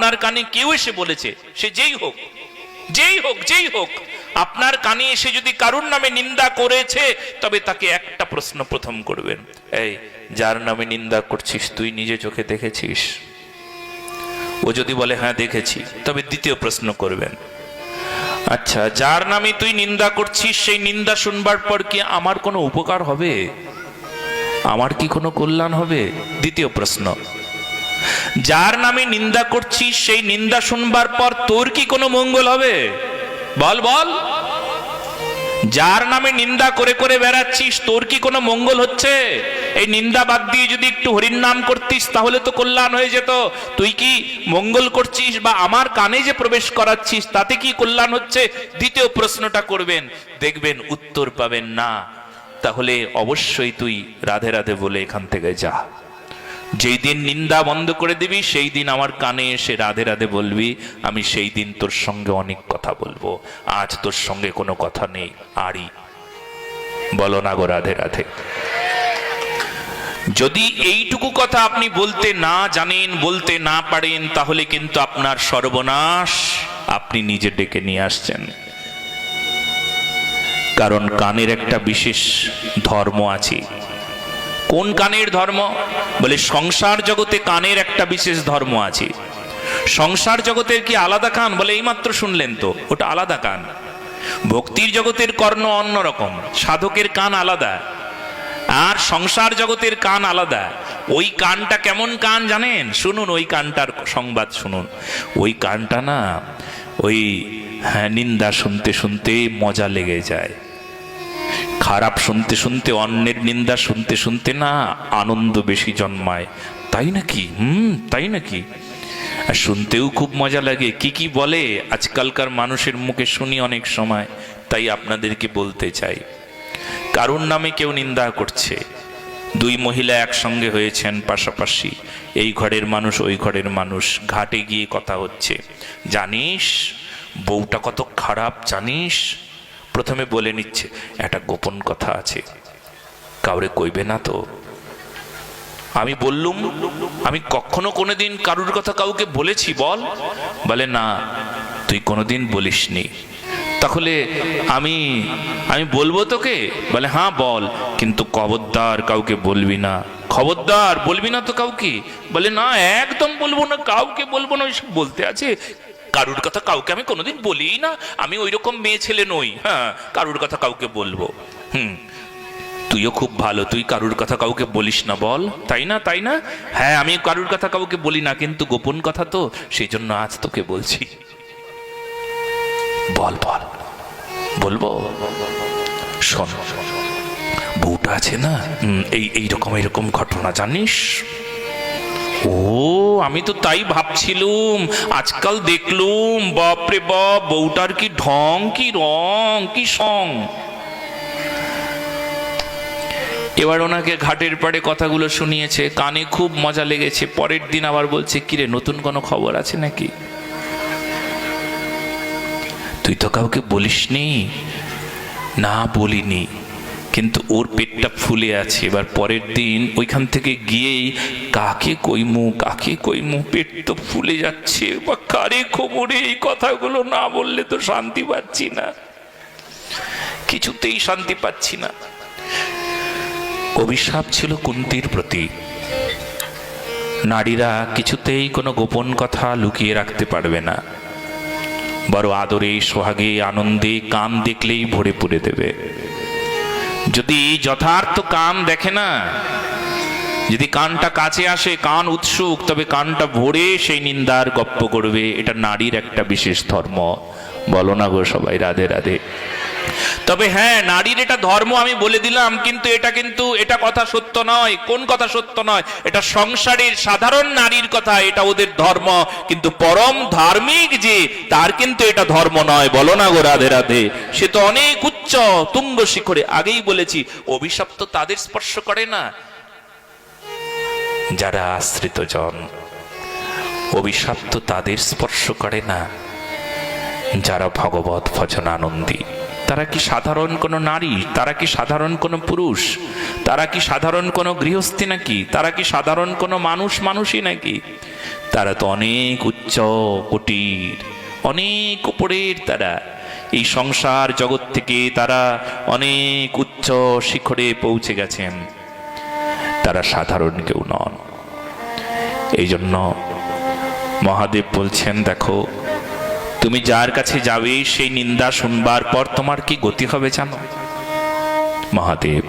আপনার কানে কেউ এসে বলেছে, সে যেই হোক যেই হোক যেই হোক, আপনার কানে এসে যদি কারুর নামে নিন্দা করেছে, তবে তাকে একটা প্রশ্ন প্রথম করবেন, এই যার নামে নিন্দা করছিস তুই নিজে চোখে দেখেছিস? ও যদি বলে হ্যাঁ দেখেছি, তবে দ্বিতীয় প্রশ্ন করবেন, আচ্ছা যার নামে তুই নিন্দা করছিস সেই নিন্দা শুনবার পর কি আমার কোনো উপকার হবে? আমার কি কোনো কল্যাণ হবে? দ্বিতীয় প্রশ্ন, যার নামে নিন্দা করছিস সেই নিন্দা শুনবার পর তোর কি কোনো মঙ্গল হবে? বল বল, যার নামে নিন্দা করে করে বেড়াচ্ছিস তোর কি কোনো মঙ্গল হচ্ছে? এই নিন্দা বাদ দিয়ে যদি একটু হরির নাম করতিস তাহলে তো কল্যাণ হয়ে যেত। তুই কি মঙ্গল করছিস বা আমার কানে যে প্রবেশ করাচ্ছিস তাতে কি কল্যাণ হচ্ছে? দ্বিতীয় প্রশ্নটা করবেন, দেখবেন উত্তর পাবেন না। তাহলে অবশ্যই তুই রাধে রাধে বলে এখান থেকে যা। যেই দিন নিন্দা বন্ধ করে দিবি সেই দিন আমার কানে এসে রাধে রাধে বলবি, আমি সেই দিন তোর সঙ্গে অনেক কথা বলবো। আজ তোর সঙ্গে কোনো কথা নেই, আরই বলো না গো রাধে রাধে। যদি এইটুকু কথা আপনি বলতে না জানেন, বলতে না পারেন, তাহলে কিন্তু আপনার সর্বনাশ আপনি নিজে ডেকে নিয়ে আসছেন। কারণ কানের একটা বিশেষ ধর্ম আছে। কোন কানের ধর্ম? বলে সংসার জগতে কানের একটা বিশেষ ধর্ম আছে। সংসার জগতের কি আলাদা কান? বলে এইমাত্র শুনলেন তো, ওটা আলাদা কান। ভক্তির জগতের কর্ণ অন্যরকম, সাধকের কান আলাদা, আর সংসার জগতের কান আলাদা। ওই কানটা কেমন কান জানেন? শুনুন, ওই কানটার সংবাদ শুনুন। ওই কানটা না, ওই নিন্দা শুনতে শুনতে মজা লেগে যায়, খারাপ শুনতে শুনতে, অন্যের নিন্দা শুনতে শুনতে না আনন্দ বেশি জন্মায়। তাই নাকি? তাই নাকি? আর শুনতেও খুব মজা লাগে। কি কি বলে আজকালকার মানুষের মুখে শুনি অনেক সময়। তাই আপনাদেরকে বলতে চাই, কারুর নামে কেউ নিন্দা করছে, দুই মহিলা একসঙ্গে হয়েছেন পাশাপাশি, এই ঘরের মানুষ ওই ঘরের মানুষ, ঘাটে গিয়ে কথা হচ্ছে, জানিস বউটা কত খারাপ জানিস? প্রথমে বলে নিচ্ছে একটা গোপন কথা আছে, কাউরে কইবে না তো। আমি বললুম, আমি কখনো কোনোদিন কারুর কথা কাউকে বলেছি বল? বলে না, তুই কোনোদিন বলিসনি। তাহলে আমি বলবো তোকে? বলে হ্যাঁ বল, কিন্তু খবরদার কাউকে বলবি না। খবরদার বলবি না তো কাউকে? বলে না একদম বলবো না, কাউকে বলবো না। ওইসব বলতে আছে, কারুর কথা কাউকে আমি কোনোদিন বলি না, আমি ওই রকম মেয়ে ছেলে নই। হ্যাঁ, কারুর কথা কাউকে বলবো? তুইও খুব ভালো, তুই কারুর কথা কাউকে বলিস না বল, তাই না? তাই না? হ্যাঁ, আমি কারুর কথা কাউকে বলি না, কিন্তু গোপন কথা তো, সেই জন্য আজ তোকে বলছি। বল বল। বলবো? শোন, বউটা আছে না, এইরকম ঘটনা জানিস? ও, আমি তো তাই ভাবছিলুম, আজকাল দেখলুম বাপরে বাপ, বউটার কি ঢং, কি রং, কি সং। এবার ওনাকে ঘাটের পাড়ে কথাগুলো শুনিয়েছে, কানে খুব মজা লেগেছে। পরের দিন আবার বলছে, কিরে নতুন কোনো খবর আছে নাকি? তুই তো কাউকে বলিসনি। না বলিনি, কিন্তু ওর পেটটা ফুলে আছে। এবার পরের দিন ওইখান থেকে গিয়েই কাকে কইমু, পেট তো ফুলে যাচ্ছে, বা কারে খবরে এই কথাগুলো না বললে তো শান্তি পাচ্ছি না, কিছুতেই শান্তি পাচ্ছি না। অভিশাপ ছিল কুন্তির প্রতি। নারীরা কিছুতেই কোনো গোপন কথা লুকিয়ে রাখতে পারবে না, বড় আদরে সোহাগে আনন্দে কান দেখলেই ভরে পুড়ে দেবে। যদি যথার্থ কান দেখে না, যদি কানটা কাছে আসে, কান উৎসুক, তবে কানটা ভরে সেই নিন্দার গপ্প করবে। এটা নারীর একটা বিশেষ ধর্ম। বলো না গো সবাই রাধে রাধে। তবে হ্যাঁ, নারীর এটা ধর্ম আমি বলে দিলাম, কিন্তু এটা কথা সত্য নয়। কোন কথা সত্য নয়? এটা সংসারের সাধারণ নারীর কথা, এটা ওদের ধর্ম, কিন্তু পরম ধার্মিক যে, তার কিন্তু এটা ধর্ম নয়। বলো না গো রাধে রাধে। সে তো অনেক উচ্চ তুঙ্গ শিখরে। আগেই বলেছি, অভিশাপ তো তাদের স্পর্শ করে না যারা আশ্রিত জন, অভিশাপ তো তাদের স্পর্শ করে না যারা ভগবত ভজনানন্দী। তারা কি সাধারণ কোনো নারী? তারা কি সাধারণ কোনো পুরুষ? তারা কি সাধারণ কোনো গৃহস্থী নাকি? তারা কি সাধারণ কোনো মানুষই নাকি? তারা তো অনেক উচ্চ কোটির, অনেক উপরের, তারা এই সংসার জগৎ থেকে তারা অনেক উচ্চ শিখরে পৌঁছে গেছেন, তারা সাধারণ কেউ নন। এই জন্য মহাদেব বলছেন, দেখো তুমি যার কাছে যাবে সেই নিন্দা শুনবার পর তোমার কি গতি হবে জানো? মহাদেব